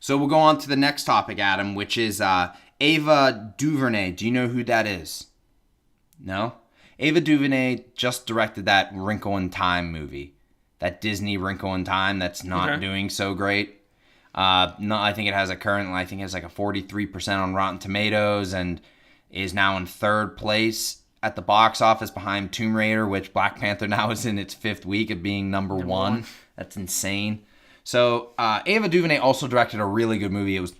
So we'll go on to the next topic, Adam, which is Ava DuVernay. Do you know who that is? No? Ava DuVernay just directed that Wrinkle in Time movie. That Disney Wrinkle in Time that's not doing so great. No, I think it has a 43% on Rotten Tomatoes and is now in third place at the box office behind Tomb Raider, which Black Panther now is in its fifth week of being number one. That's insane. So Ava DuVernay also directed a really good movie. It was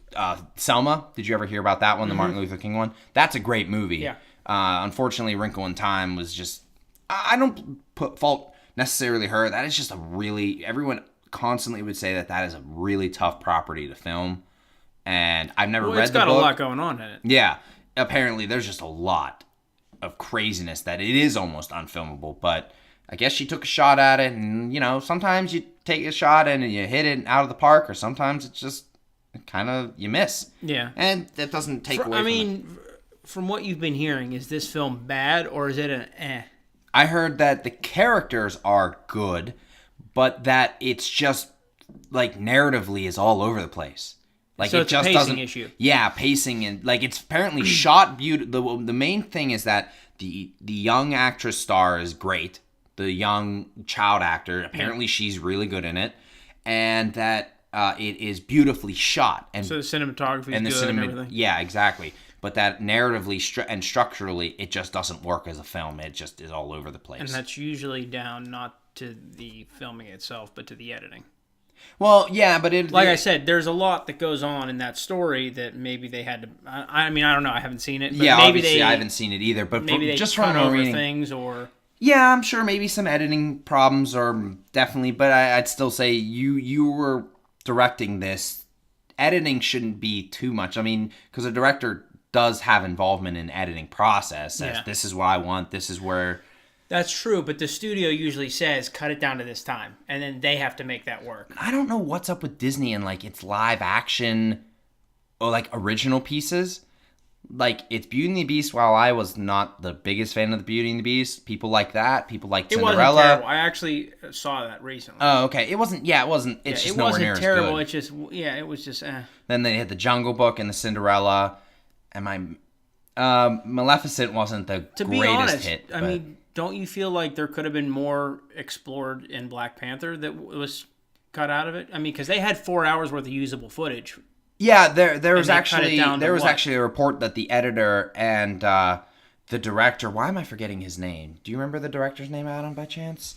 Selma. Did you ever hear about that one, the Martin Luther King one? That's a great movie. Yeah. Unfortunately, Wrinkle in Time was just... I don't put fault necessarily her. That is just a really... Everyone constantly would say that is a really tough property to film. And I've never read the book. It's got a lot going on in it. Yeah. Apparently, there's just a lot of craziness that it is almost unfilmable. But I guess she took a shot at it. And, sometimes you take a shot and you hit it out of the park. Or sometimes it's just kind of... You miss. Yeah. And that doesn't take away from it. From what you've been hearing, is this film bad or is it an eh? I heard that the characters are good, but that it's just, narratively is all over the place. So it's a pacing issue. Yeah, pacing, and, it's apparently shot beautiful. The main thing is that the young actress star is great. The young child actor, apparently she's really good in it. And that it is beautifully shot. And so the cinematography is good and everything? Yeah, exactly. But that narratively and structurally, it just doesn't work as a film. It just is all over the place. And that's usually down not to the filming itself, but to the editing. Well, yeah, but I said, there's a lot that goes on in that story that maybe they had to... I don't know. I haven't seen it. But yeah, maybe obviously I haven't seen it either. But maybe they just cut from over reading things or... Yeah, I'm sure maybe some editing problems are definitely... But I'd still say you were directing this. Editing shouldn't be too much. Because a director does have involvement in editing process. Yeah. This is what I want. This is where... That's true, but the studio usually says, cut it down to this time. And then they have to make that work. I don't know what's up with Disney and, its live action or, original pieces. It's Beauty and the Beast, while I was not the biggest fan of the Beauty and the Beast. People like that. People like Cinderella. It wasn't terrible. I actually saw that recently. Oh, okay. It wasn't... Yeah, it wasn't... It's just nowhere near as good. It wasn't terrible. It's just... Yeah, it was just... Then they had the Jungle Book and the Cinderella. And Maleficent wasn't the greatest hit. I mean, don't you feel like there could have been more explored in Black Panther that was cut out of it? Because they had 4 hours worth of usable footage. Yeah, there was actually a report that the editor and the director... Why am I forgetting his name? Do you remember the director's name, Adam, by chance?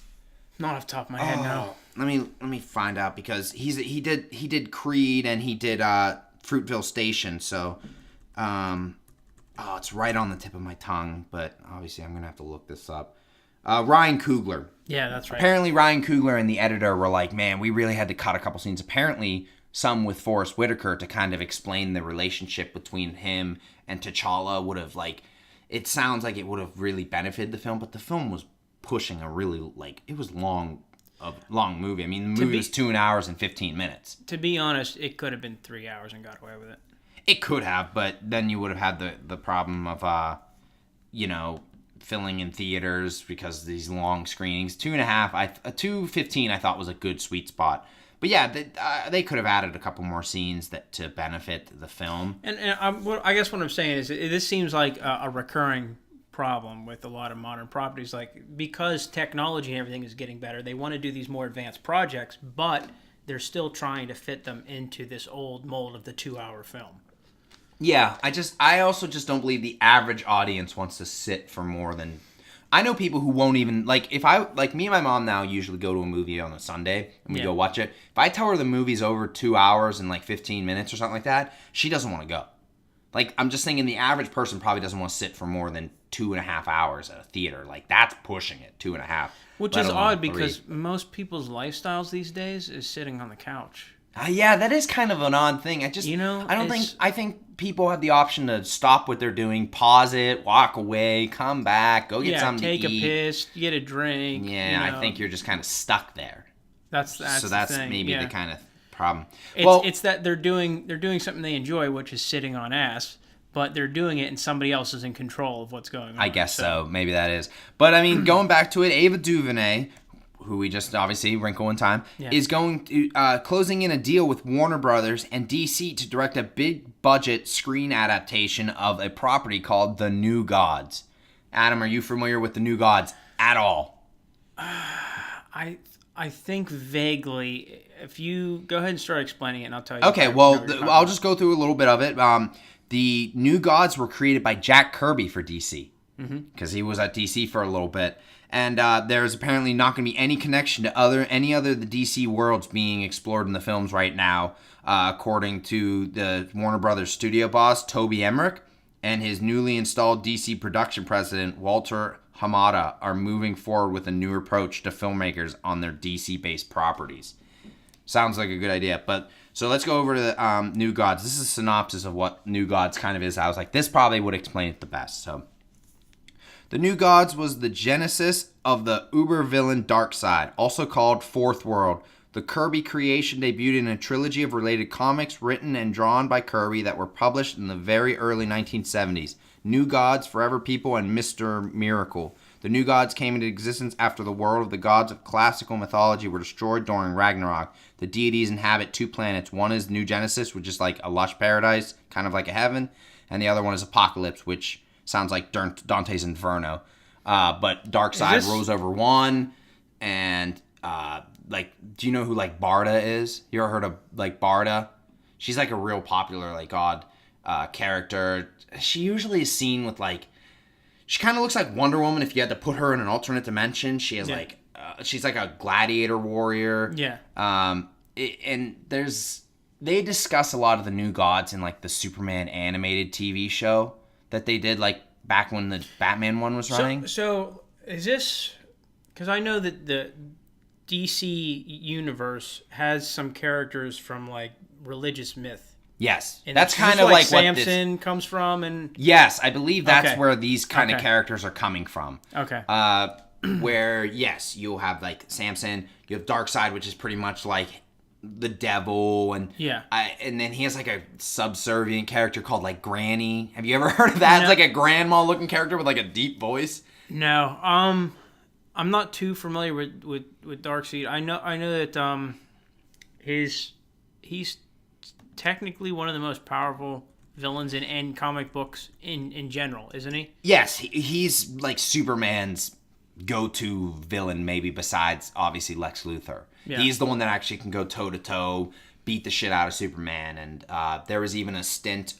Not off the top of my head, no. Let me find out, because he did Creed and he did Fruitvale Station, so... it's right on the tip of my tongue, but obviously I'm going to have to look this up. Ryan Coogler. Yeah, that's right. Apparently Ryan Coogler and the editor were like, man, we really had to cut a couple scenes. Apparently some with Forrest Whitaker to kind of explain the relationship between him and T'Challa would have, it sounds like it would have really benefited the film, but the film was pushing a really, it was a long movie. The movie was 2 hours and 15 minutes. To be honest, it could have been 3 hours and got away with it. It could have, but then you would have had the problem of, filling in theaters because of these long screenings. 2.5, 2:15 I thought was a good sweet spot. But yeah, they could have added a couple more scenes to benefit the film. And I guess what I'm saying is this seems like a recurring problem with a lot of modern properties. Because technology and everything is getting better, they want to do these more advanced projects, but they're still trying to fit them into this old mold of the 2-hour film. Yeah, I also just don't believe the average audience wants to sit for more than... I know people who won't even... if I... me and my mom now usually go to a movie on a Sunday, and we go watch it. If I tell her the movie's over 2 hours and 15 minutes or something like that, she doesn't want to go. I'm just thinking the average person probably doesn't want to sit for more than 2.5 hours at a theater. That's pushing it, 2.5. Which is odd, because most people's lifestyles these days is sitting on the couch. Yeah, that is kind of an odd thing. I think people have the option to stop what they're doing, pause it, walk away, come back, go get something to eat. Take a piss, get a drink. Yeah, I think you're just kind of stuck there. That's maybe the kind of problem. It's that they're doing something they enjoy, which is sitting on ass, but they're doing it and somebody else is in control of what's going on. I guess so. Maybe that is. But going back to it, Ava DuVernay, who we just obviously, Wrinkle in Time, Yeah. is going to closing in a deal with Warner Brothers and DC to direct a big budget screen adaptation of a property called The New Gods. Adam, are you familiar with The New Gods at all? I think vaguely. If you go ahead and start explaining it, and I'll tell you. Okay, if I well, know what you're talking I'll about. just go through a little bit of it. The New Gods were created by Jack Kirby for DC, because he was at DC for a little bit. And there's apparently not going to be any connection to any other of the DC worlds being explored in the films right now, according to the Warner Brothers studio boss, Toby Emmerich, and his newly installed DC production president, Walter Hamada, are moving forward with a new approach to filmmakers on their DC-based properties. Sounds like a good idea. But so let's go over to the New Gods. This is a synopsis of what New Gods kind of is. I was like, this probably would explain it the best. So, The New Gods was the genesis of the uber villain Darkseid, also called Fourth World. The Kirby creation debuted in a trilogy of related comics written and drawn by Kirby that were published in the very early 1970s. New Gods, Forever People, and Mr. Miracle. The New Gods came into existence after the world of the gods of classical mythology were destroyed during Ragnarok. The deities inhabit two planets. One is New Genesis, which is like a lush paradise, kind of like a heaven. And the other one is Apocalypse, which sounds like Dante's Inferno. But Darkseid rose over one. And, do you know who, Barda is? You ever heard of, Barda? She's, a real popular, god character. She usually is seen with, she kind of looks like Wonder Woman if you had to put her in an alternate dimension. She has, she's like a gladiator warrior. Yeah. And they discuss a lot of the New Gods in, the Superman animated TV show that they did, back when the Batman one was running. So is this... Because I know that the DC universe has some characters from, religious myth. Yes, And that's is kind this of like what Samson comes from, and Yes, I believe that's Okay. where these kind of Okay. characters are coming from. okay, Where, yes, you'll have, Samson, you have Darkseid, which is pretty much like the devil, and Yeah. and then he has, a subservient character called, Granny. Have you ever heard of that? No. It's like a grandma-looking character with, a deep voice. no, I'm not too familiar with Darkseid. I know that he's technically one of the most powerful villains in comic books in general, isn't he? Yes, he's, Superman's go-to villain, maybe besides, obviously, Lex Luthor. Yeah. He's the one that actually can go toe-to-toe, beat the shit out of Superman, and there was even a stint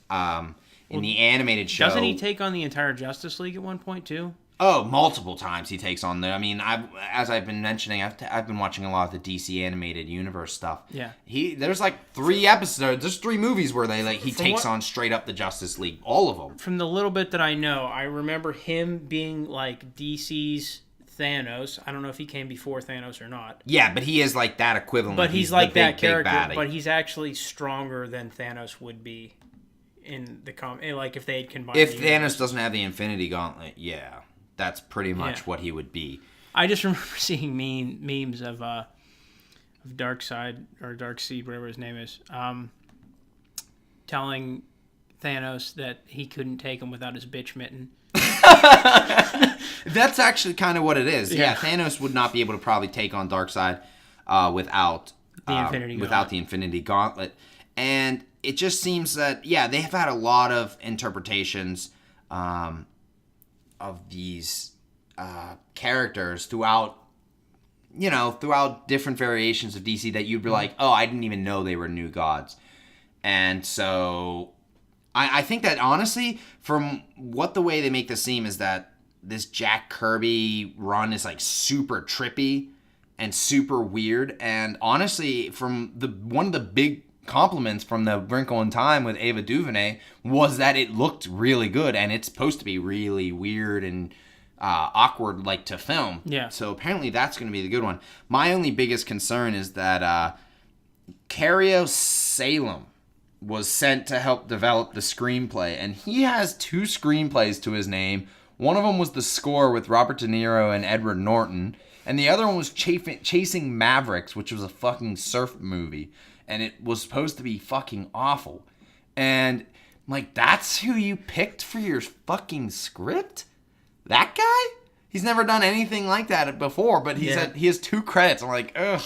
in the animated show. Doesn't he take on the entire Justice League at one point too? Oh, multiple times he takes on there. I mean, as I've been mentioning, I've been watching a lot of the DC animated universe stuff. Yeah. There's 3 episodes, there's 3 movies where he From takes what- on straight up the Justice League, all of them. From the little bit that I know, I remember him being like DC's Thanos. I don't know if he came before Thanos or not. Yeah, but he is that equivalent. But he's the like that big, big character, baddie. but he's actually stronger than Thanos would be in the if they had combined. If the Thanos universe. doesn't have the Infinity Gauntlet, yeah, that's pretty much Yeah. what he would be. I just remember seeing memes of Darkseid or Darkseid, whatever his name is, telling Thanos that he couldn't take him without his bitch mitten. That's actually kind of what it is. Yeah, Yeah. Thanos would not be able to probably take on Darkseid without the Infinity Gauntlet. And it just seems that, yeah, they have had a lot of interpretations of these characters throughout different variations of DC that you'd be like, oh, I didn't even know they were New Gods. And so I think that, honestly, from what the way they make this seem is that this Jack Kirby run is, super trippy and super weird. And honestly, from one of the big compliments from the Wrinkle in Time with Ava DuVernay was that it looked really good, and it's supposed to be really weird and awkward, to film. Yeah. So apparently that's going to be the good one. My only biggest concern is that Cario Salem was sent to help develop the screenplay, and he has 2 screenplays to his name. One of them was The Score with Robert De Niro and Edward Norton, and the other one was Chasing Mavericks, which was a fucking surf movie, and it was supposed to be fucking awful. And, that's who you picked for your fucking script? That guy? He's never done anything like that before, but he has 2 credits. I'm like, ugh.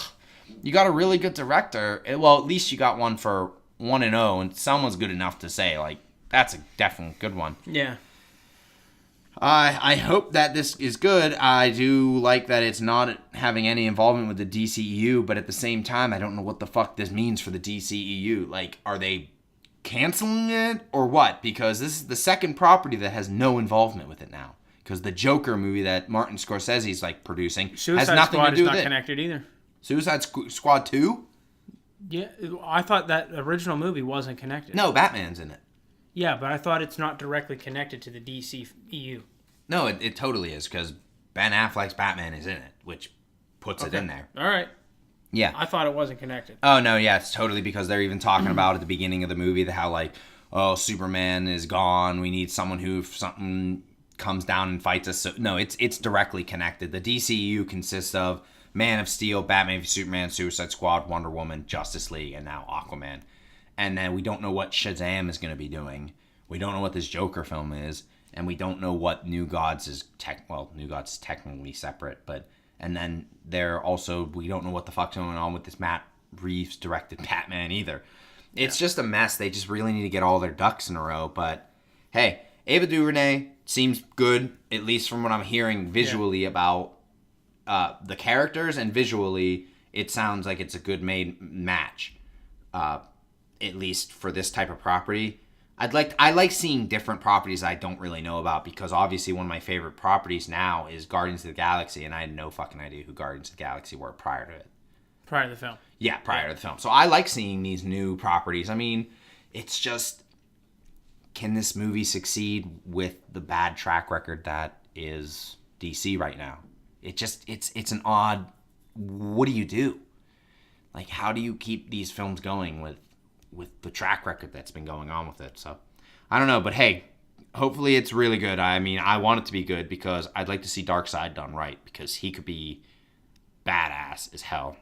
You got a really good director. Well, at least you got one for 1-0, and someone's good enough to say, like, that's a definitely good one. Yeah. I hope that this is good. I do like that it's not having any involvement with the DCEU, but at the same time, I don't know what the fuck this means for the DCEU. Like, are they canceling it or what? Because this is the second property that has no involvement with it now. Because the Joker movie that Martin Scorsese's like producing has nothing to do with it. Suicide Squad is not connected either. Suicide Squad 2? Yeah, I thought that original movie wasn't connected. No, Batman's in it. Yeah, but I thought it's not directly connected to the DCEU. No, it totally is, because Ben Affleck's Batman is in it, which puts it in there. All right. Yeah. I thought it wasn't connected. Oh, no, yeah, it's totally, because they're even talking about at the beginning of the movie how, like, oh, Superman is gone, we need someone who, if something comes down and fights us. So, no, it's directly connected. The DCEU consists of Man of Steel, Batman v Superman, Suicide Squad, Wonder Woman, Justice League, and now Aquaman. And then we don't know what Shazam is going to be doing. We don't know what this Joker film is. And we don't know what New Gods is New Gods is technically separate, but and then we don't know what the fuck's going on with this Matt Reeves directed Batman either. It's just a mess. They just really need to get all their ducks in a row. But hey, Ava DuVernay seems good, at least from what I'm hearing visually about the characters, and visually it sounds like it's a good made match. At least for this type of property. I like seeing different properties I don't really know about, because obviously one of my favorite properties now is Guardians of the Galaxy, and I had no fucking idea who Guardians of the Galaxy were prior to it. Prior to the film. Yeah, prior to the film. So I like seeing these new properties. I mean, it's just, can this movie succeed with the bad track record that is DC right now? It's an odd, what do you do? Like, how do you keep these films going with the track record that's been going on with it? So I don't know, but hey, hopefully it's really good. I mean, I want it to be good, because I'd like to see Darkseid done right, because he could be badass as hell.